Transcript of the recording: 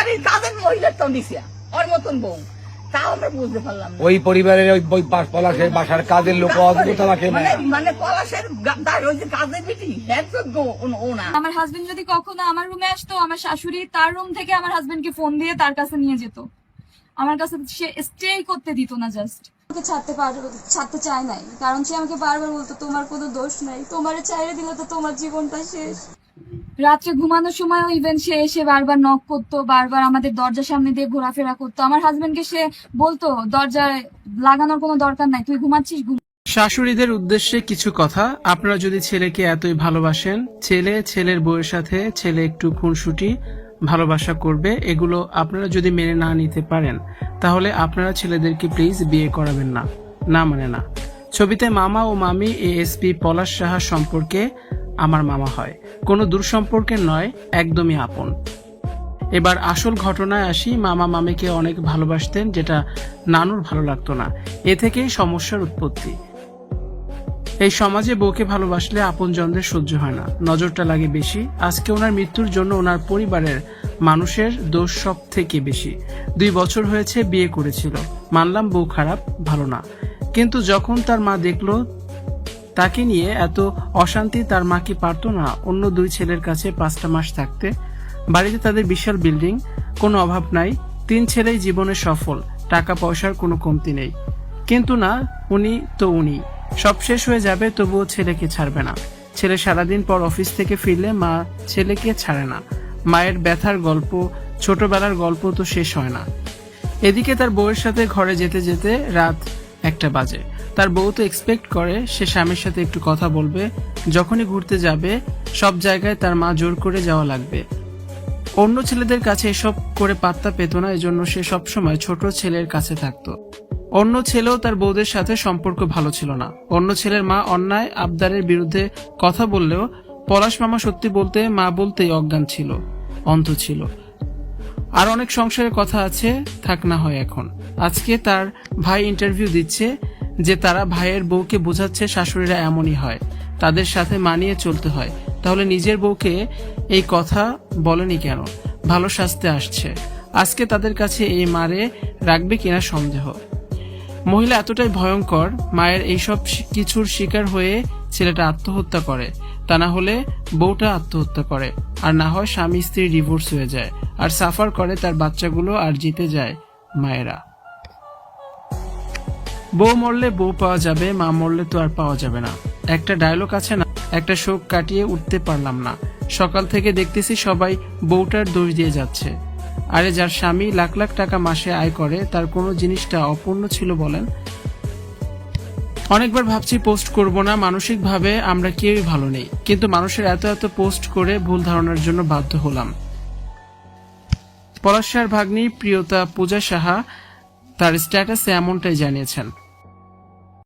বাড়ির কাজের মহিলার তো নিছে ওর মতন বউ, তাও আমরা বুঝতে পারলাম না। ওই পরিবারের ওই পলাশের বাসার কাজের লোক অদ্ভুত আমাকে মানে পলাশের ওই যে কাজের বিটি হ্যাঁ ও না। আমার হাজবেন্ড যদি কখনো আমার রুমে আসতো, আমার শাশুড়ি তার রুম থেকে আমার হাজবেন্ডকে ফোন দিয়ে তার কাছে নিয়ে যেত, আমার কাছে সে স্টে করতে দিত না। জাস্ট আমাকে ছাড়তে চায় নাই, কারণ সে আমাকে বারবার বলতো তোমার কোনো দোষ নাই, তোমারে চাইরে দিলে তো তোমার জীবনটা শেষ। রাত্রে ঘুমানোর সময়ও ইভেন সে এসে বারবার নক করতো, বারবার আমাদের দরজার সামনে দিয়ে ঘোরাফেরা করতো। আমার হাজবেন্ডকে সে বলতো দরজায় লাগানোর কোনো দরকার নাই, তুই ঘুমাচ্ছিস ঘুম। শাশুড়িদের উদ্দেশ্যে কিছু কথা। আপনারা যদি ছেলেকে এতই ভালোবাসেন, ছেলের বউয়ের সাথে ছেলে একটু খুনসুটি ভালোবাসা করবে, এগুলো আপনারা যদি মেনে না নিতে পারেন তাহলে আপনারা ছেলেদেরকে প্লিজ বিয়ে করাবেন না, না মানে না। ছবিতে মামা ও মামি এএসপি পলাশ সাহা সম্পর্কে আমার মামা হয়, কোনো দূর সম্পর্কের নয়, একদমই আপন। এবার আসল ঘটনায় আসি। মামা মামিকে অনেক ভালোবাসতেন, যেটা নানুর ভালো লাগতো না, এ থেকেই সমস্যার উৎপত্তি। এই সমাজে বউকে ভালোবাসলে আপনজনদের সহ্য হয় না, নজরটা লাগে বেশি। আজকে ওনার মৃত্যুর জন্য ওনার পরিবারের মানুষের দোষ সব থেকে বেশি। 2 বছর হয়েছে বিয়ে করেছিল, মানলাম বউ খারাপ, ভালো না, কিন্তু যখন তার মা দেখলো তাকে নিয়ে এত অশান্তি, তার মা কি পারতো না অন্য 2 ছেলের কাছে 5টা মাস থাকতে? বাড়িতে তাদের বিশাল বিল্ডিং, কোনো অভাব নাই, 3 ছেলেই জীবনে সফল, টাকা পয়সার কোনো কমতি নেই। কিন্তু না, উনি সব শেষ হয়ে যাবে তবুও ছেলেকে ছাড়বে না। ছেলে সারাদিন পর অফিস থেকে ফিরলে মা ছেলেকে ছাড়ে না। মায়ের ব্যথার গল্প, ছোটবেলার গল্প তো শেষ হয় না। এদিকে তার বউয়ের সাথে ঘরে যেতে যেতে রাত 1টা বাজে। তার বউ তো এক্সপেক্ট করে সে স্বামীর সাথে একটু কথা বলবে, যখনই ঘুরতে যাবে সব জায়গায় তার মা জোর করে যাওয়া লাগবে। অন্য ছেলেদের কাছে এসব করে পাত্তা পেত না, এজন্য সে সবসময় ছোট ছেলের কাছে থাকতো। অন্য ছেলেও তার বউদের সাথে সম্পর্ক ভালো ছিল না। অন্য ছেলের মা অন্যায় আবদারের বিরুদ্ধে কথা বললেও পলাশ মামা সত্যি বলতে মা বলতেই অজ্ঞান ছিল, অন্ধ ছিল। আর অনেক সংসারের কথা আছে, থাক না হয় এখন। আজকে তার ভাই ইন্টারভিউ দিচ্ছে যে তারা ভাইয়ের বউকে বোঝাচ্ছে শাশুড়িরা এমনই হয়, তাদের সাথে মানিয়ে চলতে হয়। তাহলে নিজের বউকে এই কথা বলেনি কেন? ভালো সাজতে আসছে, আজকে তাদের কাছে এই মারে রাখবে কিনা সন্দেহ। মহিলা এতটাই ভয়ঙ্কর, মায়ের এইসব কিছুর শিকার হয়ে ছেলেটা আত্মহত্যা করে, তা না হলে বউটা আত্মহত্যা করে, আর না হয় স্বামী স্ত্রী ডিভোর্স হয়ে যায়, আর সাফার করে তার বাচ্চাগুলো, আর জিতে যায় মায়েরা। বউ মরলে বউ পাওয়া যাবে, মা মরলে তো আর পাওয়া যাবে না। একটা ডায়লগ আছে না, একটা শোক কাটিয়ে উঠতে পারলাম না, সকাল থেকে দেখতেছি সবাই বউটার দোষ দিয়ে যাচ্ছে। আরে যার স্বামী লাখ লাখ টাকা মাসে আয় করে, তার কোনো জিনিসটা অপূর্ণ ছিল বলেন? অনেকবার ভাবছি পোস্ট করব না, মানসিকভাবে আমরা কেউই ভালো নেই, কিন্তু মানুষের এত পোস্ট করে ভুল ধারণার জন্য বাধ্য হলাম। পলাশ সাহার ভাগ্নি প্রিয়তা পূজা সাহা তার স্ট্যাটাসে এমনটাই জানিয়েছেন।